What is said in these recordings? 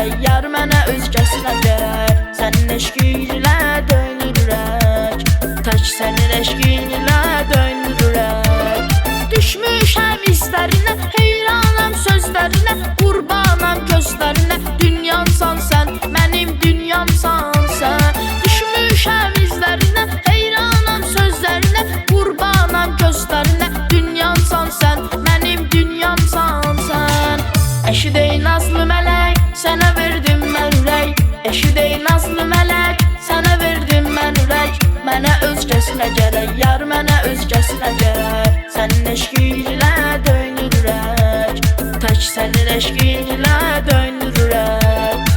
gərək. Yar mənə özgəsinə gərək. Sənin eşqin ilə döynür ürək. Tək sənin eşqin ilə döynür ürək. Düşmüşəm izlərinə, heyranam sözlərinə, qurbanam gözlərinə. Dünyamsan sən, mənim dünyamsan sən. Düşmüşəm izlərinə, heyranam sözlərinə, qurbanam gözlərinə. Dünyamsan sən, mənim dünyamsan sən. Eşidey nazlı mələk, sənə verdim mən ürək. Eşidey nazlı mələk, sənə verdim mən ürək. Mənə özgəsinə gərək, yar mənə özgəsinə gərək. Sənin eşqin ilə döynür ürək. Tək sənin eşqin ilə döynür ürək.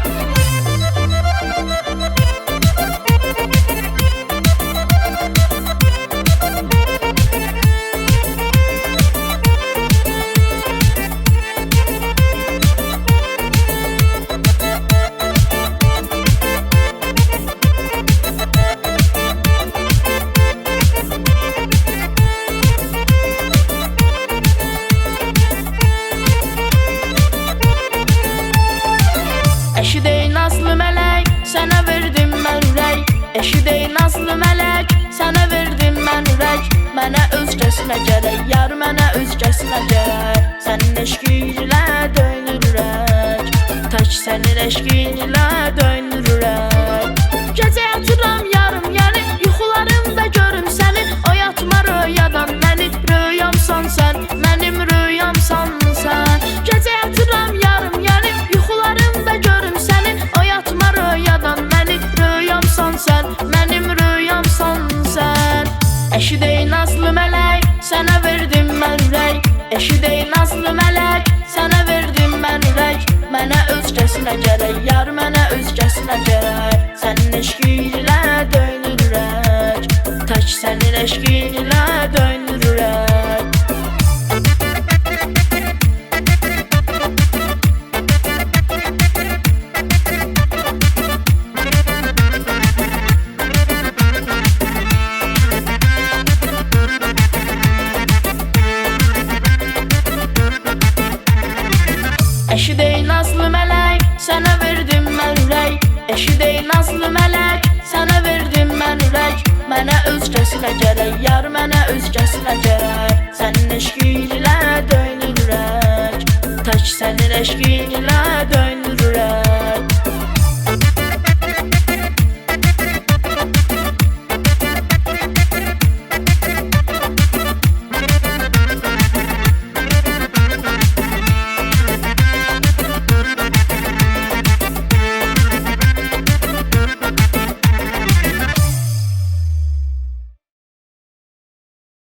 Eşidey nazlı mələk, sənə verdim mən ürək. Eşidey nazlı mələk, sənə verdim mən ürək. Mənə özgəsinə gərək, yar mənə özgəsinə gərək. Sənin eşqin ilə döynür ürək. Tək sənin eşqin ilə döynür ürək. Gecə yatıram yarım yəni, yuxularımda görüm səni. Oyatma röyadan məni, röyamsan sən, mənim röyamsan sən. Gecə yatıram yarım yəni, yuxularımda görüm səni. Oyatma röyadan məni, röyamsan sən, mənim röyamsan sən. Eşidey nazlı mələk, sənə verdim mən ürək. Eşidey nazlı mələk, sənə verdim mən ürək. Mənə özgəsinə gərək, yar mənə özgəsinə gərək. Sənin eşqin ilə döynür ürək. Tək sənin eşqin ilə döynür ürək. Eşidey nazlı mələk, sənə verdim mən ürək. Eşidey nazlı mələk, sənə verdim mən ürək. Mənə özgəsinə gərək, yar mənə özgəsinə gərək. Sənin eşqin ilə döynür ürək. Tək sənin eşqin ilə